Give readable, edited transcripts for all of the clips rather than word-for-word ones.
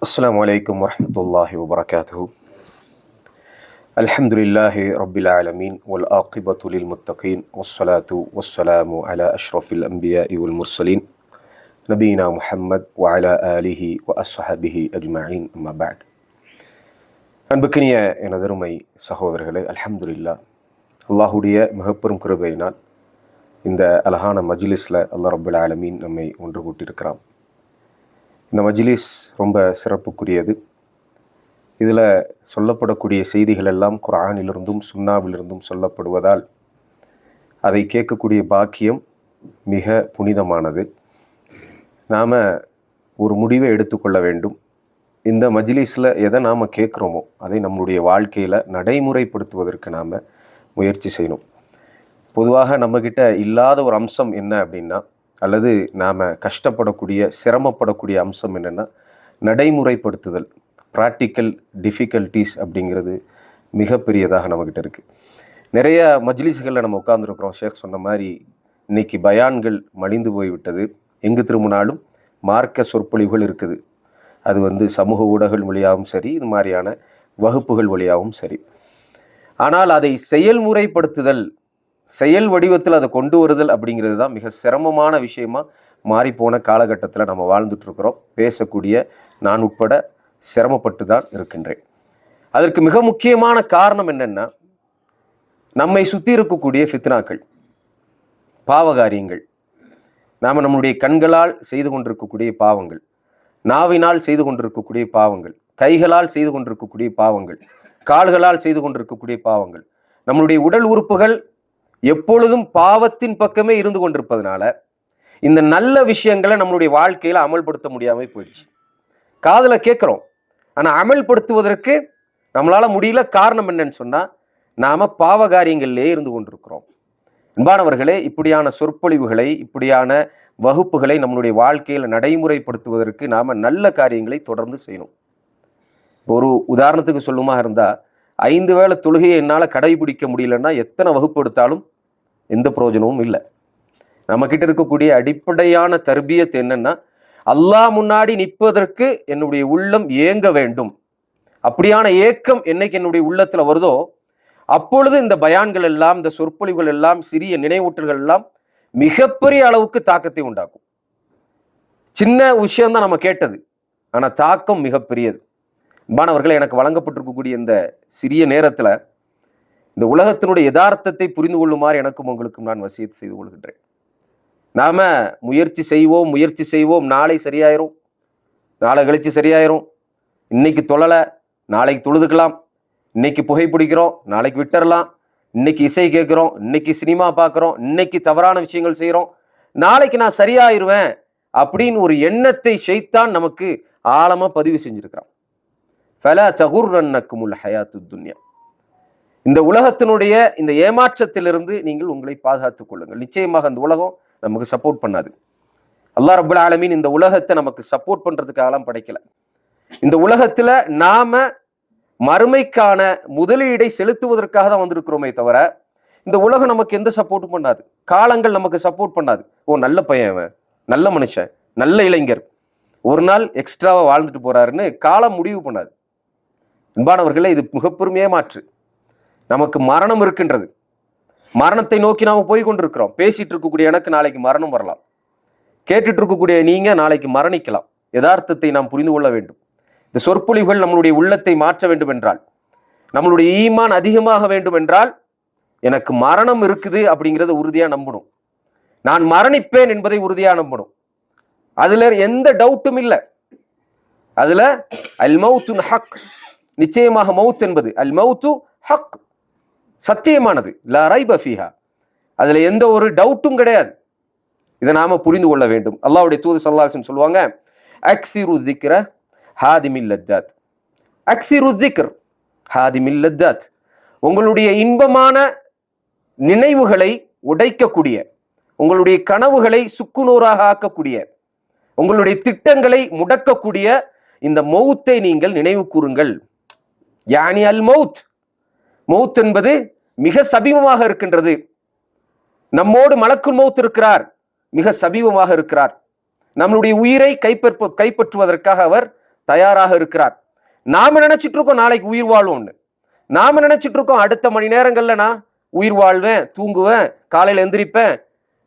السلام عليكم ورحمة الله وبركاته. الحمد لله رب العالمين والعاقبة للمتقين والصلاة والسلام على أشرف الأنبياء والمرسلين نبينا محمد وعلى آله وأصحابه أجمعين أما بعد. அன்புக்கினிய எனதருமை சகோதரர்களே, அல்ஹம்துலில்லாஹ், அல்லாஹுடைய மிகப்பெரும் கிருபையினால் இந்த அழகான மஜ்லிஸில் அல்லாஹ் ரப்புல் ஆலமீன் நம்மை ஒன்று கூட்டியிருக்கிறான். இந்த மஜ்லிஸ் ரொம்ப சிறப்புக்குரியது. இதில் சொல்லப்படக்கூடிய செய்திகள் எல்லாம் குர்ஆனிலிருந்தும் சுன்னாவிலிருந்தும் சொல்லப்படுவதால் அதை கேட்கக்கூடிய பாக்கியம் மிக புனிதமானது. நாம் ஒரு முடிவை எடுத்துக்கொள்ள வேண்டும். இந்த மஜ்லிஸில் எதை நாம் கேட்குறோமோ அதை நம்மளுடைய வாழ்க்கையில் நடைமுறைப்படுத்துவதற்கு நாம் முயற்சி செய்யணும். பொதுவாக நம்மக்கிட்ட இல்லாத ஒரு அம்சம் என்ன அப்படின்னா, அல்லது நாம் கஷ்டப்படக்கூடிய சிரமப்படக்கூடிய அம்சம் என்னென்னா நடைமுறைப்படுத்துதல். ப்ராக்டிக்கல் டிஃபிகல்ட்டிஸ் அப்படிங்கிறது மிகப்பெரியதாக நம்மக்கிட்ட இருக்குது. நிறைய மஜ்லிஸ்களில் நம்ம உட்கார்ந்துருக்குறோம். ஷேக் சொன்ன மாதிரி இன்றைக்கி பயான்கள் மலிந்து போய்விட்டது. எங்கு திரும்பினாலும் மார்க்க சொற்பொழிவுகள் இருக்குது. அது சமூக ஊடகங்கள் வழியாகவும் சரி, இது மாதிரியான வகுப்புகள் வழியாகவும் சரி. ஆனால் அதை செயல்முறைப்படுத்துதல், செயல் வடிவத்தில் அதை கொண்டு வருதல் அப்படிங்கிறது தான் மிக சிரமமான விஷயமா மாறிப்போன காலகட்டத்தில் நம்ம வாழ்ந்துட்டுருக்குறோம். பேசக்கூடிய நான் உட்பட சிரமப்பட்டு தான் இருக்கின்றேன். அதற்கு மிக முக்கியமான காரணம் என்னென்னா, நம்மை சுற்றி இருக்கக்கூடிய ஃபித்னாக்கள், பாவகாரியங்கள், நாம் நம்முடைய கண்களால் செய்து கொண்டிருக்கக்கூடிய பாவங்கள், நாவினால் செய்து கொண்டிருக்கக்கூடிய பாவங்கள், கைகளால் செய்து கொண்டிருக்கக்கூடிய பாவங்கள், கால்களால் செய்து கொண்டிருக்கக்கூடிய பாவங்கள், நம்மளுடைய உடல் உறுப்புகள் எப்பொழுதும் பாவத்தின் பக்கமே இருந்து கொண்டிருப்பதனால இந்த நல்ல விஷயங்களை நம்மளுடைய வாழ்க்கையில் அமல்படுத்த முடியாமல் போயிடுச்சு. காதில் கேட்குறோம், ஆனால் அமல்படுத்துவதற்கு நம்மளால் முடியல. காரணம் என்னன்னு சொன்னால், நாம் பாவகாரியங்களிலே இருந்து கொண்டிருக்கிறோம். அன்பானவர்களே, இப்படியான சொற்பொழிவுகளை, இப்படியான வகுப்புகளை நம்மளுடைய வாழ்க்கையில் நடைமுறைப்படுத்துவதற்கு நாம் நல்ல காரியங்களை தொடர்ந்து செய்யணும். ஒரு உதாரணத்துக்கு சொல்லுமா இருந்தால், 5 வேளை தொழுகையை என்னால் கடைபிடிக்க முடியலன்னா எத்தனை வகுப்பு எடுத்தாலும் எந்த பிரயோஜனமும் இல்லை. நம்மக்கிட்ட இருக்கக்கூடிய அடிப்படையான தர்பியத் என்னன்னா, அல்லாஹ் முன்னாடி நிற்பதற்கு என்னுடைய உள்ளம் ஏங்க வேண்டும். அப்படியான ஏக்கம் என்னைக்கு என்னுடைய உள்ளத்தில் வருதோ அப்பொழுது இந்த பயான்கள் எல்லாம், இந்த சொற்பொழிவுகள் எல்லாம், சிறிய நினைவூட்டல்கள் எல்லாம் மிகப்பெரிய அளவுக்கு தாக்கத்தை உண்டாக்கும். சின்ன விஷயம்தான் நம்ம கேட்டது, ஆனால் தாக்கம் மிகப்பெரியது. அன்பானவர்கள், எனக்கு வழங்கப்பட்டிருக்கக்கூடிய இந்த சிறிய நேரத்தில் இந்த உலகத்தினுடைய யதார்த்தத்தை புரிந்து கொள்ளுமாறு எனக்கும் உங்களுக்கும் நான் வசியத்து செய்து கொள்கின்றேன். நாம் முயற்சி செய்வோம், நாளை சரியாயிரும், நாளை கழிச்சு சரியாயிரும். இன்னைக்கு தொழலை, நாளைக்கு தொழுதுக்கலாம். இன்னைக்கு புகைப்பிடிக்கிறோம், நாளைக்கு விட்டுறலாம். இன்னைக்கு இசை கேட்குறோம், இன்னைக்கு சினிமா பார்க்குறோம், இன்னைக்கு தவறான விஷயங்கள் செய்கிறோம், நாளைக்கு நான் சரியாயிருவேன் அப்படின்னு ஒரு எண்ணத்தை ஷைத்தான் நமக்கு ஆழமாக பதிவு செஞ்சுருக்கிறான். ஃபலா தகுர்ரன்னக்குமுல் ஹயாத்து துன்யா. இந்த உலகத்தினுடைய இந்த ஏமாற்றத்திலிருந்து நீங்கள் உங்களை பாதுகாத்துக் கொள்ளுங்கள். நிச்சயமாக இந்த உலகம் நமக்கு சப்போர்ட் பண்ணாது. அல்லாஹ் ரப்புல் ஆலமீன் இந்த உலகத்தை நமக்கு சப்போர்ட் பண்ணுறதுக்காகலாம் படைக்கல. இந்த உலகத்தில் நாம் மறுமைக்கான முதலீடை செலுத்துவதற்காக தான் வந்திருக்கிறோமே தவிர இந்த உலகம் நமக்கு எந்த சப்போர்ட்டும் பண்ணாது. காலங்கள் நமக்கு சப்போர்ட் பண்ணாது. நல்ல பையன், நல்ல மனுஷன், நல்ல இளைஞர், ஒரு நாள் எக்ஸ்ட்ராவாக வாழ்ந்துட்டு போகிறாருன்னு காலம் முடிவு பண்ணாது. அன்பானவர்களே, இது மிகப்பெருமையே மாற்று. நமக்கு மரணம் இருக்கின்றது. மரணத்தை நோக்கி நாம் போய் கொண்டிருக்கிறோம். பேசிட்டு இருக்கக்கூடிய எனக்கு நாளைக்கு மரணம் வரலாம். கேட்டுட்டு இருக்கக்கூடிய நீங்கள் நாளைக்கு மரணிக்கலாம். யதார்த்தத்தை நாம் புரிந்து கொள்ள வேண்டும். இந்த சொற்பொழிவுகள் நம்மளுடைய உள்ளத்தை மாற்ற வேண்டும் என்றால், நம்மளுடைய ஈமான் அதிகமாக வேண்டும் என்றால், எனக்கு மரணம் இருக்குது அப்படிங்கிறத உறுதியாக நம்பணும். நான் மரணிப்பேன் என்பதை உறுதியாக நம்பணும். அதில் எந்த டவுட்டும் இல்லை. அதில் அல் மௌத்துன் ஹக், நிச்சயமாக மவுத் என்பது அல் மௌத்து ஹக், சத்தியமானது. லா ரைப ஃபீஹா, அதில் எந்த ஒரு டவுட்டும் கிடையாது. இதை நாம புரிந்து கொள்ள வேண்டும். அல்லாஹ்வுடைய தூதர் ஸல்லல்லாஹு அலைஹி வஸல்லம் சொல்லுவாங்க, அக்ஸிரு ذிக்ர ஹாதிமில் லத்தாத். அக்ஸிரு ذிக்ர் ஹாதிமில் லத்தாத். உங்களுடைய இன்பமான நினைவுகளை உடைக்கக்கூடிய, உங்களுடைய கனவுகளை சுக்குநூறாக ஆக்கக்கூடிய, உங்களுடைய திட்டங்களை முடக்கக்கூடிய இந்த மௌத்தை நீங்கள் நினைவு கூறுங்கள். யானி அல் மௌத், மௌத் என்பது மிக சமீபமாக இருக்கின்றது. நம்மோடு மலக்குல் மௌத் இருக்கிறார், மிக சமீபமாக இருக்கிறார். நம்மளுடைய உயிரை கைப்பற்றுவதற்காக அவர் தயாராக இருக்கிறார். நாம நினைச்சிட்டு இருக்கோம் நாளைக்கு உயிர் வாழ்வோம்னு. நாம நினைச்சிட்டு இருக்கோம் அடுத்த மணி நேரங்கள்ல நான் உயிர் வாழ்வேன், தூங்குவேன், காலையில எந்திரிப்பேன்,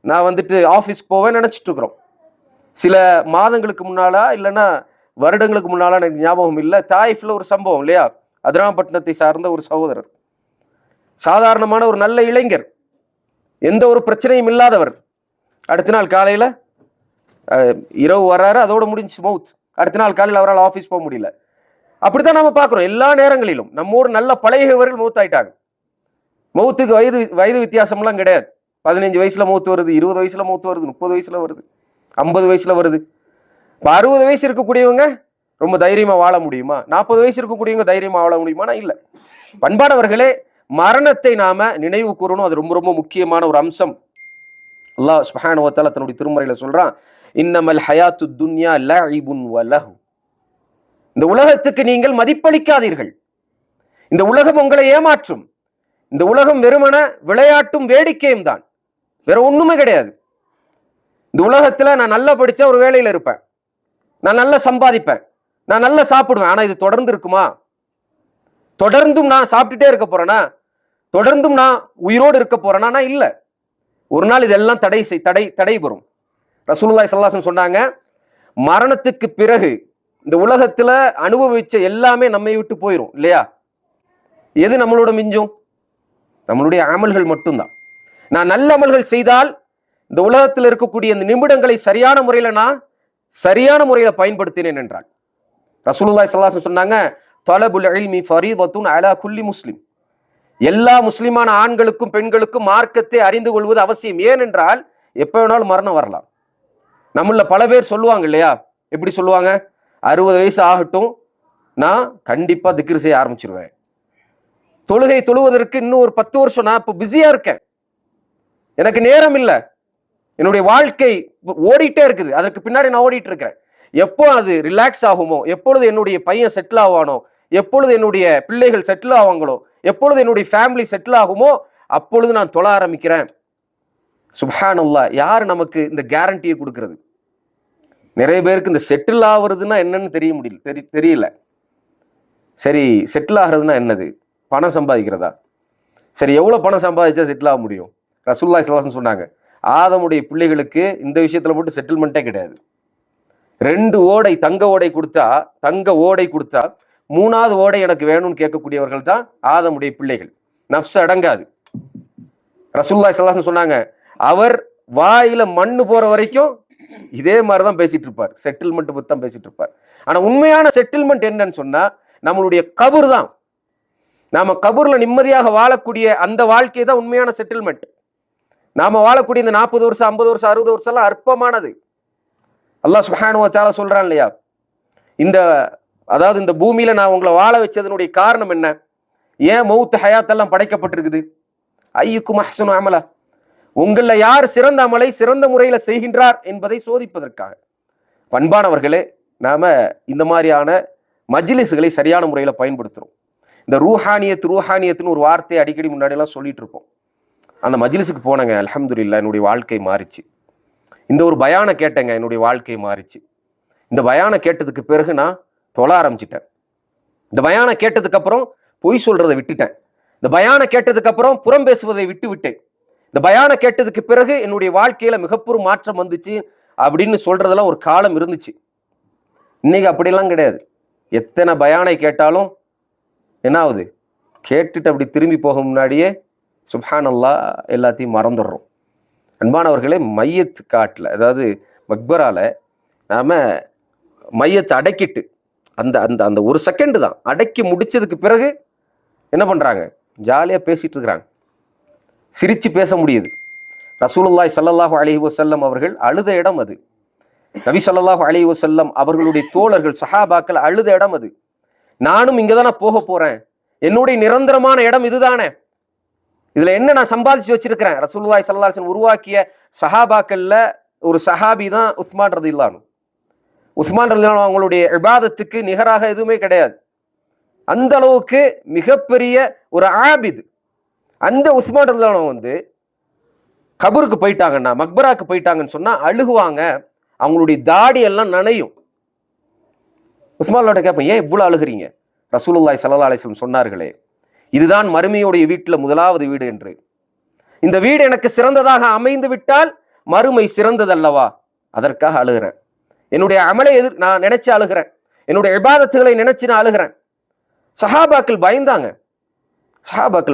நான் வந்துட்டு ஆஃபீஸ்க்கு போவேன் நினைச்சிட்டு இருக்கிறோம். சில மாதங்களுக்கு முன்னாலா இல்லைன்னா வருடங்களுக்கு முன்னாலா எனக்கு ஞாபகம் இல்லை, தாயிஃப்ல ஒரு சம்பவம் இல்லையா, அதிராமப்பட்டினத்தை சார்ந்த ஒரு சகோதரர், சாதாரணமான ஒரு நல்ல இளைஞர், எந்த ஒரு பிரச்சனையும் இல்லாதவர். அடுத்த நாள் காலையில இரவு வர்றாரு, அதோட முடிஞ்சு மவுத். அடுத்த நாள் காலையில் அவரால் ஆஃபீஸ் போக முடியல. அப்படித்தான் நம்ம பார்க்குறோம். எல்லா நேரங்களிலும் நம்ம ஊர் நல்ல பழையவர்கள் மவுத் ஆயிட்டாங்க. மவுத்துக்கு வயது வித்தியாசம்லாம் கிடையாது. 15 வயசுல மவுத்து வருது, 20 வயசுல மவுத்து வருது, 30 வயசுல வருது, 50 வயசுல வருது. இப்போ 60 வயசு இருக்கக்கூடியவங்க ரொம்ப தைரியமா வாழ முடியுமா? 40 வயசு இருக்கக்கூடியவங்க தைரியமா வாழ முடியுமானா இல்லை. பண்பானவர்களே, மரணத்தை நாம நினைவு கூறணும். அது ரொம்ப ரொம்ப முக்கியமான ஒரு அம்சம். அல்லாஹ் சுப்ஹானஹு வ தஆலா தன்னுடைய திருமறையில சொல்றான், இன்னமல் ஹயாத்து துன்யா லஇபுன் வ லஹு. இந்த உலகத்துக்கு நீங்கள் மதிப்பளிக்காதீர்கள். இந்த உலகம் உங்களை ஏமாற்றும். இந்த உலகம் வெறுமன விளையாட்டும் வேடிக்கையும் தான், வேற ஒண்ணுமே கிடையாது. இந்த உலகத்துல நான் நல்லா படிச்ச ஒரு வேலையில இருப்பேன், நான் நல்லா சம்பாதிப்பேன், நான் நல்லா சாப்பிடுவேன். ஆனா இது தொடர்ந்து இருக்குமா? தொடர்ந்தும் நான் சாப்பிட்டுட்டே இருக்க போறேனா? தொடர்ந்தும் நான் உயிரோடு இருக்க போறேனா? இல்ல. ஒரு நாள் இதெல்லாம் தடைபெறும். ரசூலுல்லாஹி ஸல்லல்லாஹு அலைஹி வஸல்லம் சொன்னாங்க, மரணத்துக்கு பிறகு இந்த உலகத்துல அனுபவிச்ச எல்லாமே நம்மை விட்டு போயிடும் இல்லையா? எது நம்மளோட மிஞ்சும்? நம்மளுடைய அமல்கள் மட்டும்தான். நான் நல்ல அமல்கள் செய்தால் இந்த உலகத்தில் இருக்கக்கூடிய இந்த நிமிடங்களை சரியான முறையில பயன்படுத்தினேன் என்றால் ரசூலுல்லாஹி ஸல்லல்லாஹு அலைஹி வஸல்லம் சொன்னாங்க, தலபுல் இல்மி ஃபரீதத்துன் அலா குல்லி முஸ்லிம். எல்லா முஸ்லிமான ஆண்களுக்கும் பெண்களுக்கும் மார்க்கத்தை அறிந்து கொள்வது அவசியம். ஏனென்றால் எப்ப வேணாலும் மரணம் வரலாம். நம்மள பல பேர் சொல்லுவாங்க இல்லையா, எப்படி சொல்லுவாங்க, 60 வயசு ஆகட்டும் நான் கண்டிப்பா திக்ர் செய்ய ஆரம்பிச்சிருவேன், தொழுகை தொழுவதற்கு இன்னும் ஒரு 10 வருஷம் நான் இப்போ பிஸியா இருக்கேன், எனக்கு நேரம் இல்லை, என்னுடைய வாழ்க்கை ஓடிட்டே இருக்குது, அதற்கு பின்னாடி நான் ஓடிட்டு இருக்கிறேன், எப்போ அது ரிலாக்ஸ் ஆகுமோ, எப்பொழுது என்னுடைய பையன் செட்டில் ஆவானோ, எப்பொழுது என்னுடைய பிள்ளைகள் செட்டில் ஆவாங்களோ, எப்பொழுது என்னுடைய ஃபேமிலி செட்டில் ஆகுமோ அப்பொழுது நான் தொழ ஆரம்பிக்கிறேன். சுப்ஹானல்லாஹ், யார் நமக்கு இந்த கேரண்டியை கொடுக்கிறது? நிறைய பேருக்கு இந்த செட்டில் ஆகுறதுன்னா என்னன்னு தெரியல. சரி, செட்டில் ஆகிறதுனா என்னது? பணம் சம்பாதிக்கிறதா? சரி, எவ்வளோ பணம் சம்பாதிச்சா செட்டில் ஆக முடியும்? ரசூலுல்லாஹி ஸல்லல்லாஹு அலைஹி வஸல்லம் சொன்னாங்க, ஆதமுடைய பிள்ளைகளுக்கு இந்த விஷயத்துல மட்டும் செட்டில்மெண்ட்டே கிடையாது. 2 ஓடை தங்க ஓடை கொடுத்தா 3வது ஓடை எனக்கு வேணும்னு கேட்கக்கூடியவர்கள் தான் ஆதமுடைய பிள்ளைகள். நஃப்ஸ் அடங்காது. ரசூலுல்லாஹி ஸல்லல்லாஹு அலைஹி வஸல்லம் சொன்னாங்க, அவர் வாயில மண்ணு போற வரைக்கும் இதே மாதிரிதான் பேசிட்டு இருப்பார், செட்டில்மெண்ட் பத்தி தான் பேசிட்டு இருப்பார். ஆனா உண்மையான செட்டில்மெண்ட் என்னன்னு சொன்னா நம்மளுடைய கபர் தான். நாம கபூர்ல நிம்மதியாக வாழக்கூடிய அந்த வாழ்க்கை தான் உண்மையான செட்டில்மெண்ட். நாம வாழக்கூடிய இந்த 40 வருஷம் 50 வருஷம் 60 வருஷம் எல்லாம் அற்பமானது. அல்லாஹ் சுப்ஹானஹு வ தஆலா சொல்றான் இல்லையா, இந்த பூமியில நான் உங்களை வாழ வச்சதனுடைய காரணம் என்ன? ஏன் மௌத் ஹயாத் எல்லாம் படைக்கப்பட்டிருக்குது? ஐயுக்கும் அஹ்ஸனு அமலா, உங்கள யார் சிறந்த அமலை சிறந்த முறையில செய்கின்றார் என்பதை சோதிப்பதற்காக. பண்பானவர்களே, நாம இந்த மாதிரியான மஜ்லிஸ்களை சரியான முறையில பயன்படுத்துறோம். இந்த ரூஹானியத்துன்னு ஒரு வார்த்தையை அடிக்கடி முன்னாடி எல்லாம் சொல்லிட்டு இருப்போம். அந்த மஜ்லிஸுக்கு போனேங்க, அல்ஹம்துலில்லாஹ் என்னுடைய வாழ்க்கை மாறிச்சு. இந்த ஒரு பயானை கேட்டேங்க, என்னுடைய வாழ்க்கை மாறிச்சு. இந்த பயானை கேட்டதுக்கு பிறகு நான் தொழ ஆரம்பிச்சிட்டேன். இந்த பயானை கேட்டதுக்கு அப்புறம் பொய் சொல்றதை விட்டுட்டேன். இந்த பயானை கேட்டதுக்கு அப்புறம் புறம் பேசுவதை விட்டேன். இந்த பயானை கேட்டதுக்கு பிறகு என்னுடைய வாழ்க்கையில மிகப்பெரும் மாற்றம் வந்துச்சு அப்படின்னு சொல்றதெல்லாம் ஒரு காலம் இருந்துச்சு. இன்னைக்கு அப்படிலாம் கிடையாது. எத்தனை பயானை கேட்டாலும் என்ன ஆகுது, கேட்டுட்டு அப்படி திரும்பி போக முன்னாடியே சுப்ஹானல்லாஹ் எல்லாத்தையும் மறந்துடுறோம். அன்பானவர்களே, மையத் காட்டில், அதாவது மக்பரால நாம மையத்தை அடக்கிட்டு அந்த அந்த அந்த ஒரு செகண்ட் தான் அடக்கி முடிச்சதுக்கு பிறகு என்ன பண்றாங்க, ஜாலியா பேசிட்டு இருக்கிறாங்க, சிரிச்சு பேச முடியுது. ரசூலுல்லாஹி ஸல்லல்லாஹு அலைஹி வஸல்லம் அவர்கள் அழுத இடம் அது. நபி ஸல்லல்லாஹு அலைஹி வஸல்லம் அவர்களுடைய தோழர்கள் சஹாபாக்கள் அழுத இடம் அது. நானும் இங்கதானே போக போறேன், என்னுடைய நிரந்தரமான இடம் இதுதானே, இதுல என்ன நான் சம்பாதிச்சு வச்சிருக்கிறேன். ரசூலுல்லாஹி ஸல்லல்லாஹு அலைஹி வஸல்லம் உருவாக்கிய சஹாபாக்கள்ல ஒரு சஹாபி தான் உஸ்மான் ரலியல்லாஹு அன்ஹு. உஸ்மான் ரலியல்லாஹு அன்ஹு அவங்களுடைய இபாதத்துக்கு நிகராக எதுவுமே கிடையாது. அந்த அளவுக்கு மிகப்பெரிய ஒரு ஆபித். அந்த உஸ்மான் ரலியல்லாஹு அன்ஹு கபருக்கு போயிட்டாங்கன்னா, மக்பராக்கு போயிட்டாங்கன்னு சொன்னா அழுகுவாங்க, அவங்களுடைய தாடி எல்லாம் நனையும். உஸ்மான்கிட்ட கேட்பேன், ஏன் இவ்வளோ அழுகிறீங்க? ரசூலுல்லாஹி ஸல்லல்லாஹு அலைஹி வஸல்லம் சொன்னார்களே, இதுதான் மறுமையுடைய வீட்டில் முதலாவது வீடு என்று. இந்த வீடு எனக்கு சிறந்ததாக அமைந்து விட்டால் மறுமை சிறந்ததல்லவா? அதற்காக அழுகிறேன். என்னுடைய அமலை நான் நினைச்சு அழுகிறேன். என்னுடைய இபாதத்துகளை நினைச்சு நான் அழுகிறேன். சஹாபாக்கள்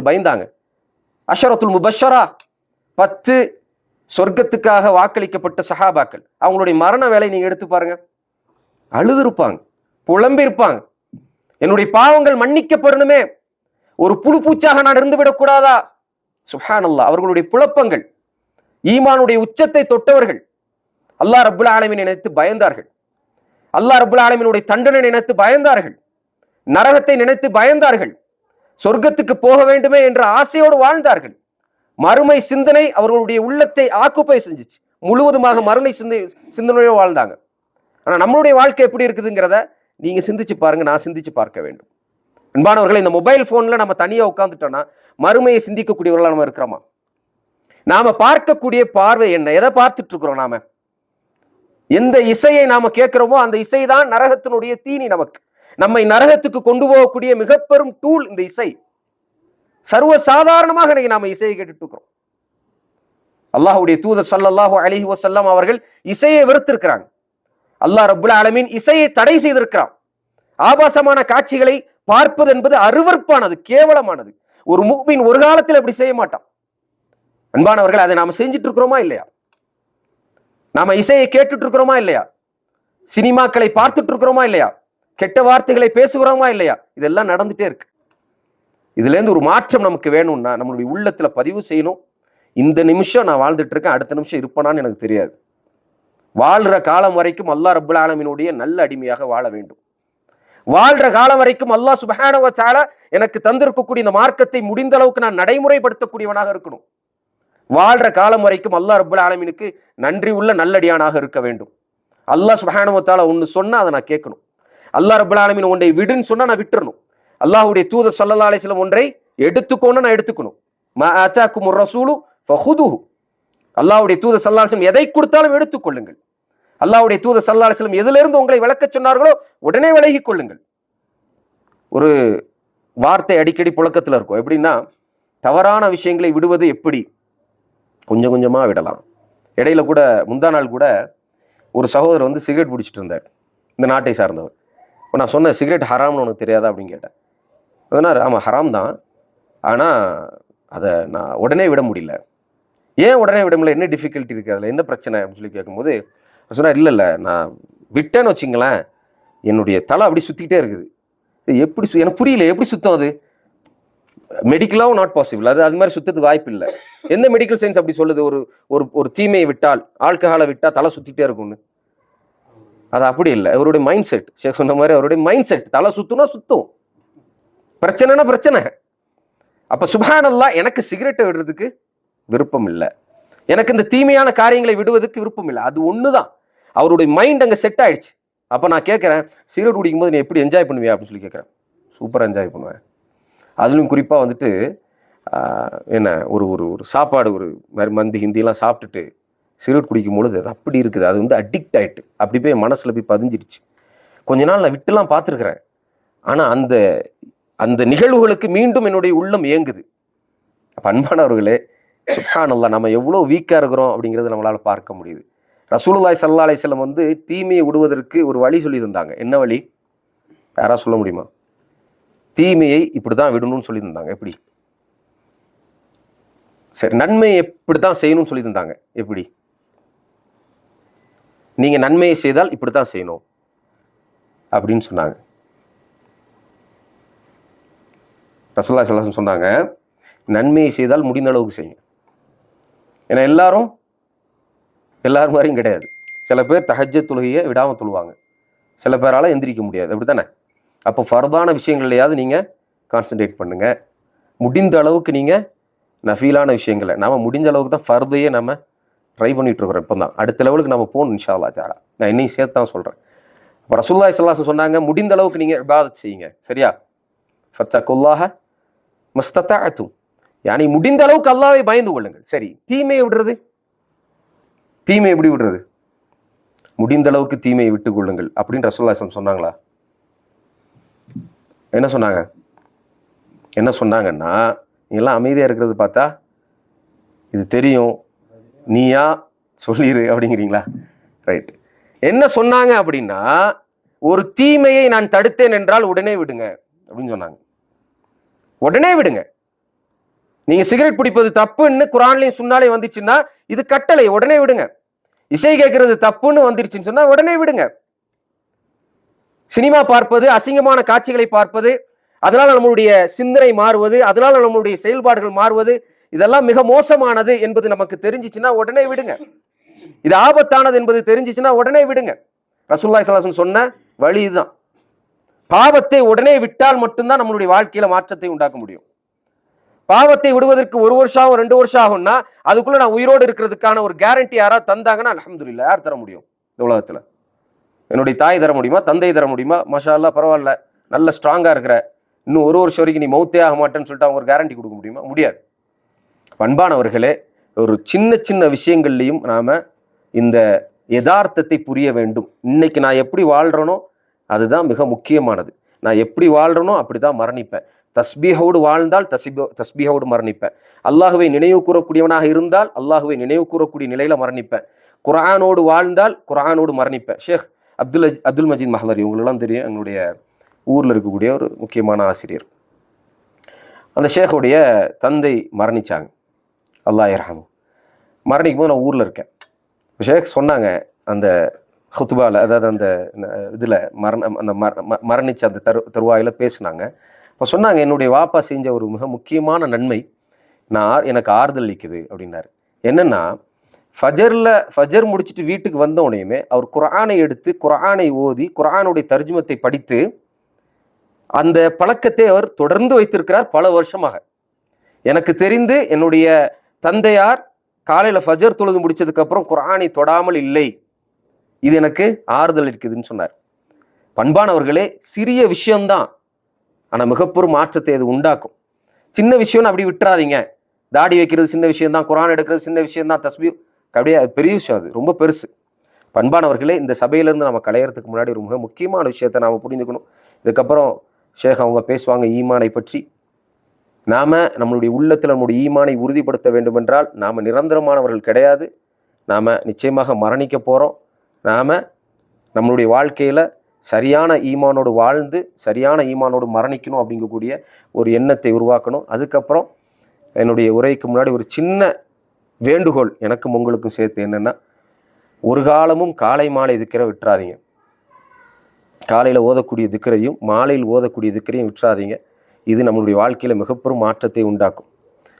பயந்தாங்க. அஷரத்துல் முபஷரா, 10 சொர்க்கத்துக்காக வாக்களிக்கப்பட்ட சஹாபாக்கள், அவங்களுடைய மரண வேலை நீங்க எடுத்து பாருங்க. அழுதுருப்பாங்க, புலம்பி இருப்பாங்க. என்னுடைய பாவங்கள் மன்னிக்கப்படணுமே, ஒரு புழு பூச்சாக நான் இருந்து விடக்கூடாதா? சுப்ஹானல்லாஹ். அவர்களுடைய புலப்பங்கள், ஈமானுடைய உச்சத்தை தொட்டவர்கள். அல்லாஹ் ரப்புல் ஆலமீனை நினைத்து பயந்தார்கள். அல்லாஹ் ரப்புல் ஆலமீனுடைய தண்டனை நினைத்து பயந்தார்கள். நரகத்தை நினைத்து பயந்தார்கள். சொர்க்கத்துக்கு போக வேண்டுமே என்ற ஆசையோடு வாழ்ந்தார்கள். மறுமை சிந்தனை அவர்களுடைய உள்ளத்தை ஆக்குப்பை செஞ்சிச்சு. முழுவதுமாக மறுமை சிந்தனையோடு வாழ்ந்தாங்க. ஆனா நம்மளுடைய வாழ்க்கை எப்படி இருக்குதுங்கிறத நீங்க சிந்திச்சு பாருங்க, நான் சிந்திச்சு பார்க்க வேண்டும். அன்பானவர்கள், இந்த மொபைல் போன்ல நம்ம தனியா உட்காந்துட்டோம்னா மறுமையை சிந்திக்கக்கூடியவர்களா நம்ம இருக்கிறோமா? நாம பார்க்கக்கூடிய பார்வை என்ன? எதை பார்த்துட்டு இருக்கிறோம்? நாம எந்த இசையை நாம கேட்கிறோமோ அந்த இசைதான் நரகத்தினுடைய தீனி. நமக்கு நம்மை நரகத்துக்கு கொண்டு போகக்கூடிய மிக பெரும் டூல் இந்த இசை. சர்வ சாதாரணமாக நாம இசையை கேட்டுட்டு இருக்கிறோம். அல்லாஹ்வுடைய தூதர் ஸல்லல்லாஹு அலைஹி வஸல்லம் அவர்கள் இசையை வெறுத்திருக்கிறாங்க. அல்லாஹ் ரப்புல் ஆலமீன் இசையை தடை செய்திருக்கிறான். ஆபாசமான காட்சிகளை பார்ப்பது என்பது அருவருப்பானது, கேவலமானது. ஒரு முஃமின் ஒரு காலத்தில் அப்படி செய்ய மாட்டான். அன்பானவர்கள், அதை நாம செஞ்சுட்டு இருக்கிறோமா இல்லையா? நாம இசையை கேட்டுட்டு இருக்கிறோமா இல்லையா? சினிமாக்களை பார்த்துட்டு இருக்கிறோமா இல்லையா? கெட்ட வார்த்தைகளை பேசுகிறோமா இல்லையா? இதெல்லாம் நடந்துட்டே இருக்கு. இதுல இருந்து ஒரு மாற்றம் நமக்கு வேணும்னா நம்மளுடைய உள்ளத்துல பதிவு செய்யணும். இந்த நிமிஷம் நான் வாழ்ந்துட்டு இருக்கேன், அடுத்த நிமிஷம் இருப்பேனான்னு எனக்கு தெரியாது. வாழ்ற காலம் வரைக்கும் அல்லாஹ் ரப்புல் ஆலமீனுடைய நல்ல அடிமையாக வாழ வேண்டும். வாழ்ற காலம் வரைக்கும் அல்லாஹ் சுப்ஹானஹு வ தஆலா எனக்கு தந்திருக்கக்கூடிய இந்த மார்க்கத்தை முடிந்த அளவுக்கு நான் நடைமுறைப்படுத்தக்கூடியவனாக இருக்கணும். வாழ்ற காலம் வரைக்கும் அல்லாஹ் ரப்புல் ஆலமீனுக்கு நன்றி உள்ள நல்லடியானாக இருக்க வேண்டும். அல்லாஹ் சுப்ஹானஹு வ தஆலா ஒன்னு சொன்னா அதை நான் கேட்கணும். அல்லாஹ் ரப்புல் ஆலமீன் ஒன்றை விடுன்னு சொன்னா நான் விட்டுறணும். அல்லாஹ்வுடைய தூதர் ஸல்லல்லாஹு அலைஹி வஸல்லம் ஒன்றை எடுத்துக்கோன்னு நான் எடுத்துக்கணும். மா ஆதாகுமுர் ரசூலு ஃபஹுதுஹு. அல்லாஹ்வுடைய தூதர் ஸல்லல்லாஹு அலைஹி வஸல்லம் எதை கொடுத்தாலும் எடுத்துக்கொள்ளுங்கள். அல்லாஹ்வுடைய தூதர் ஸல்லல்லாஹு அலைஹி வஸல்லம் எதிலிருந்து உங்களை விலக்க சொன்னார்களோ உடனே விலகிக் கொள்ளுங்கள். ஒரு வார்த்தை அடிக்கடி புழக்கத்தில் இருக்கும். எப்படின்னா, தவறான விஷயங்களை விடுவது எப்படி? கொஞ்சம் கொஞ்சமா விடலாம். இடையில கூட முந்தா நாள் கூட ஒரு சகோதரர் வந்து சிகரெட் பிடிச்சிட்டு இருந்தார், இந்த நாட்டை சார்ந்தவர். இப்போ நான் சொன்னேன், சிகரெட் ஹராம்னு உனக்கு தெரியாதா அப்படின்னு கேட்டேன். அதனால் ஆமாம் ஹராம் தான், ஆனால் அதை நான் உடனே விட முடியல. ஏன் உடனே விட முடியல? என்ன டிஃபிகல்ட்டி இருக்குது, அதில் என்ன பிரச்சனை அப்படின்னு சொல்லி கேட்கும்போது சொன்னார், இல்லை நான் விட்டேன்னு வச்சிங்களேன், என்னுடைய தலை அப்படி சுற்றிக்கிட்டே இருக்குது. எப்படி எனக்கு புரியல, எப்படி சுத்தம் அது? மெடிக்கலாகவும் நாட் பாசிபிள். அது மாதிரி சுத்தத்துக்கு வாய்ப்பு இல்லை. எந்த மெடிக்கல் சயின்ஸ் அப்படி சொல்லுது? ஒரு தீமையை விட்டால், ஆல்கஹாலை விட்டால் தலை சுற்றிட்டே இருக்கும்னு. அது அப்படி இல்லை. அவருடைய மைண்ட் செட், ஷேக் சொன்ன மாதிரி அவருடைய மைண்ட் செட். தலை சுத்துனா சுத்தும், பிரச்சனைனா பிரச்சனை. அப்போ சுப்ஹானல்லாஹ், எனக்கு சிகரெட்டை விடுறதுக்கு விருப்பம் இல்லை, எனக்கு இந்த தீமையான காரியங்களை விடுவதற்கு விருப்பம் இல்லை. அது ஒன்று தான். அவருடைய மைண்ட் அங்கே செட் ஆயிடுச்சு. அப்போ நான் கேட்குறேன், சிகரெட் குடிக்கும்போது நீ எப்படி என்ஜாய் பண்ணுவியா அப்படின்னு சொல்லி கேட்குறேன். சூப்பராக என்ஜாய் பண்ணுவேன். அதுலையும் குறிப்பாக வந்துட்டு என்ன ஒரு ஒரு ஒரு சாப்பாடு, ஒரு மாதிரி மந்தி ஹிந்திலாம் சாப்பிட்டுட்டு சிகரெட் குடிக்கும் பொழுது அது அப்படி இருக்குது. அது வந்து அடிக்ட் ஆகிட்டு அப்படி போய் மனசில் போய் பதிஞ்சிடுச்சு. கொஞ்ச நாள் நான் விட்டுலாம் பார்த்துருக்குறேன். ஆனால் அந்த அந்த நிகழ்வுகளுக்கு மீண்டும் என்னுடைய உள்ளம் ஏங்குது. அப்போ அன்பானவர்களே, சுப்ஹானல்லாஹ், நம்ம எவ்வளோ வீக்காக இருக்கிறோம் அப்படிங்கிறது நம்மளால் பார்க்க முடியுது. ரசூலுல்லாஹி ஸல்லல்லாஹு அலைஹி வஸல்லம் வந்து தீமையை விடுவதற்கு ஒரு வழி சொல்லி தந்தாங்க. என்ன வழி? யாராவது சொல்ல முடியுமா? தீமையை இப்படி தான் விடணும்னு சொல்லி தந்தாங்க. எப்படி? சரி, நன்மையை எப்படி தான் செய்யணும்னு சொல்லி தந்தாங்க. எப்படி? நீங்க நன்மையை செய்தால் இப்படி தான் செய்யணும் அப்படின்னு சொன்னாங்க. ரசூலுல்லாஹி ஸல்லல்லாஹு அலைஹி வஸல்லம் சொன்னாங்க, நன்மையை செய்தால் முடிந்த அளவுக்கு செய்யுங்க. ஏன்னா எல்லாரும் மாதிரியும் கிடையாது. சில பேர் தஹஜ்ஜத் தொழுகையை விடாமல் தொழுவாங்க, சில பேரால் எந்திரிக்க முடியாது. அப்படி தானே? அப்போ ஃபர்தான விஷயங்கள்லையாவது நீங்கள் கான்சன்ட்ரேட் பண்ணுங்கள். முடிந்த அளவுக்கு நீங்கள் நஃபீலான விஷயங்களை, நாம் முடிஞ்ச அளவுக்கு தான் ஃபர்தையே நம்ம ட்ரை பண்ணிகிட்டு இருக்கிறோம். இப்போ தான் அடுத்த லெவலுக்கு நம்ம போகணும் இன்ஷா அல்லாஹ் தஆலா. நான் என்னையும் சேர்த்து தான் சொல்கிறேன். இப்போ ரசூலுல்லாஹி ஸல்லல்லாஹு அலைஹி வஸல்லம் சொன்னாங்க, முடிந்த அளவுக்கு நீங்கள் இபாதத் செய்யுங்க. சரியா? ஃபத்தகுல்லாஹ மஸ்ததஅதும், யானி முடிந்த அளவுக்கு அல்லாஹ்வை பயந்து கொள்ளுங்கள். சரி, தீமையை விடுறது, தீமையை எப்படி விடுறது? முடிந்த அளவுக்கு தீமையை விட்டு கொள்ளுங்கள் அப்படின்னு ரசூலுல்லாஹி ஸல்லல்லாஹு அலைஹி வஸல்லம் சொன்னாங்களா? என்ன சொன்னாங்க? என்ன சொன்னாங்கன்னா, நீங்கள்லாம் அமைதியாக இருக்கிறது பார்த்தா இது தெரியும், நீயா சொல்லிடு அப்படிங்கிறீங்களா? ரைட். என்ன சொன்னாங்க அப்படின்னா, ஒரு தீமையை நான் தடுத்தேன் என்றால் உடனே விடுங்க அப்படின்னு சொன்னாங்க. உடனே விடுங்க. நீங்க சிகரெட் பிடிப்பது தப்புன்னு குர்ஆன்லயும் சுன்னாலையும் வந்துச்சுன்னா இது கட்டளை, உடனே விடுங்க. இசை கேட்கறது தப்புன்னு வந்துருச்சுன்னு சொன்னா உடனே விடுங்க. சினிமா பார்ப்பது, அசிங்கமான காட்சிகளை பார்ப்பது, அதனால நம்மளுடைய சிந்தனை மாறுவது, அதனால நம்மளுடைய செயல்பாடுகள் மாறுவது, இதெல்லாம் மிக மோசமானது என்பது நமக்கு தெரிஞ்சிச்சுன்னா உடனே விடுங்க. இது ஆபத்தானது என்பது தெரிஞ்சிச்சுன்னா உடனே விடுங்க. ரசூலுல்லாஹி ஸல்லல்லாஹு அலைஹி வஸல்லம் சொன்ன வழி இதுதான். பாவத்தை உடனே விட்டால் மட்டும்தான் நம்மளுடைய வாழ்க்கையில மாற்றத்தை உண்டாக்க முடியும். பாவத்தை விடுவதற்கு 1 வருஷம் ஆகும், 2 வருஷம் ஆகும்னா அதுக்குள்ள நான் உயிரோடு இருக்கிறதுக்கான ஒரு கேரண்டி யாராவது தந்தாங்கன்னா அல்ஹம்துலில்லாஹ். யார் தர முடியும் இந்த உலகத்துல? என்னுடைய தாய் தர முடியுமா? தந்தை தர முடியுமா? மாஷா அல்லாஹ், பரவாயில்ல, நல்ல ஸ்ட்ராங்கா இருக்கிற, இன்னும் 1 வருஷம் வரைக்கும் நீ மௌத்தே ஆக மாட்டேன்னு சொல்லிட்டு அவங்க ஒரு கேரண்டி கொடுக்க முடியுமா? முடியாது. பண்பானவர்களே, ஒரு சின்ன சின்ன விஷயங்கள்லையும் நாம இந்த யதார்த்தத்தை புரிய வேண்டும். இன்னைக்கு நான் எப்படி வாழ்றேனோ அதுதான் மிக முக்கியமானது. நான் எப்படி வாழ்றேனோ அப்படிதான் மரணிப்பேன். தஸ்பீஹோடு வாழ்ந்தால் தஸ்பீஹோடு மரணிப்பேன். அல்லாஹுவை நினைவு கூறக்கூடியவனாக இருந்தால் அல்லாஹுவை நினைவு கூறக்கூடிய நிலையில மரணிப்பேன். குர்ஆனோடு வாழ்ந்தால் குர்ஆனோடு மரணிப்பேன். ஷேக் அப்துல் மஜீத் மஹ்லரி, உங்களெல்லாம் தெரியும், எங்களுடைய ஊரில் இருக்கக்கூடிய ஒரு முக்கியமான ஆசிரியர். அந்த ஷேக்குடைய தந்தை மரணிச்சாங்க, அல்லாஹ் யர்ஹமு. மரணிக்கும் போது நான் ஊரில் இருக்கேன். ஷேக் சொன்னாங்க அந்த ஹுத்பாவில், அதாவது அந்த இதில் மரணிச்ச அந்த தருவாயில் பேசுனாங்க. இப்போ சொன்னாங்க, என்னுடைய வாப்பா செஞ்ச ஒரு மிக முக்கியமான நன்மை எனக்கு ஆறுதல் அளிக்குது அப்படின்னாரு. என்னென்னா, ஃபஜர் முடிச்சுட்டு வீட்டுக்கு வந்த உடனேயுமே அவர் குர்ஆனை எடுத்து குர்ஆனை ஓதி குர்ஆனுடைய தர்ஜுமத்தை படித்து அந்த பழக்கத்தை அவர் தொடர்ந்து வைத்திருக்கிறார் பல வருஷமாக. எனக்கு தெரிந்து என்னுடைய தந்தையார் காலையில் ஃபஜர் தொழுது முடிச்சதுக்கப்புறம் குர்ஆனை தொடாமல் இல்லை. இது எனக்கு ஆறுதல் இருக்குதுன்னு சொன்னார். பண்பானவர்களே, சிறிய விஷயம்தான், ஆனால் மிகப்பெரும் மாற்றத்தை அது உண்டாக்கும். சின்ன விஷயம்னு அப்படி விட்டுறாதீங்க. தாடி வைக்கிறது சின்ன விஷயம்தான், குர்ஆன் எடுக்கிறது சின்ன விஷயம்தான், தஸ்பீஹ் அப்படியே பெரிய விஷயம், அது ரொம்ப பெருசு. பண்பானவர்களே, இந்த சபையிலேருந்து நம்ம கலையறதுக்கு முன்னாடி ஒரு மிக முக்கியமான விஷயத்தை நாம் புரிந்துக்கணும். இதுக்கப்புறம் ஷேக் அவங்க பேசுவாங்க ஈமானை பற்றி. நாம் நம்மளுடைய உள்ளத்தில் நம்முடைய ஈமானை உறுதிப்படுத்த வேண்டுமென்றால் நாம் நிரந்தரமானவர்கள் கிடையாது. நாம் நிச்சயமாக மரணிக்க போகிறோம். நாம் நம்மளுடைய வாழ்க்கையில் சரியான ஈமானோடு வாழ்ந்து சரியான ஈமானோடு மரணிக்கணும் அப்படிங்கக்கூடிய ஒரு எண்ணத்தை உருவாக்கணும். அதுக்கப்புறம் என்னுடைய உரைக்கு முன்னாடி ஒரு சின்ன வேண்டுகோள் எனக்கும் உங்களுக்கும் சேர்த்து என்னென்னா, ஒரு காலமும் காலை மாலை திக்கரை விட்டுறாதீங்க. காலையில் ஓதக்கூடிய திக்கரையும் மாலையில் ஓதக்கூடிய திக்கரையும் விட்டுறாதீங்க. இது நம்மளுடைய வாழ்க்கையில் மிகப்பெரும் மாற்றத்தை உண்டாக்கும்.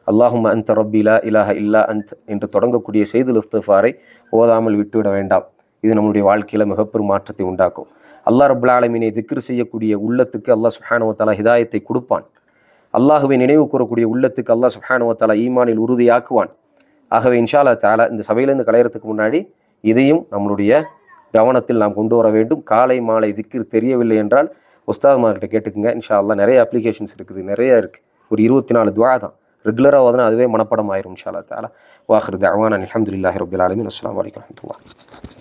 அல்லாஹும்ம அன்த ரப்பி லா இலாஹ இல்லா அன்த் என்று தொடங்கக்கூடிய செய்துல் இஸ்திஃபாரை ஓதாமல் விட்டுவிட வேண்டாம். இது நம்மளுடைய வாழ்க்கையில் மிகப்பெரும் மாற்றத்தை உண்டாக்கும். அல்லாஹ் ரப்புல் ஆலமீனை திக்ர் செய்யக்கூடிய உள்ளத்துக்கு அல்லாஹ் சுப்ஹானஹு வ தஆலா ஹிதாயத்தை கொடுப்பான். அல்லாஹுவை நினைவு கூறக்கூடிய உள்ளத்துக்கு அல்லாஹ் சுப்ஹானஹு வ தஆலா ஈமானில் உறுதியாக்குவான். ஆகவே இன்ஷா அல்லாஹ் தஆலா இந்த சபையிலேருந்து கலையறதுக்கு முன்னாடி இதையும் நம்மளுடைய கவனத்தில் நாம் கொண்டு வர வேண்டும். காலை மாலை திக்ர் தெரியவில்லை என்றால் உஸ்தாத்மார்கிட்ட கேட்டுக்குங்க. இன்ஷா அல்லாஹ் நிறைய அப்ளிகேஷன்ஸ் இருக்குது, நிறைய இருக்குது. ஒரு 24 துஆ தான் ரெகுலராக ஓதுனா அதுவே மனப்படம் ஆயிரும் இன்ஷா அல்லாஹ் தஆலா. வாஹிரு தஅவானா அல்ஹம்துலில்லாஹி ரப்பில் ஆலமீன். அஸ்ஸலாமு அலைக்கும் வரஹ்மத்துல்லாஹ்.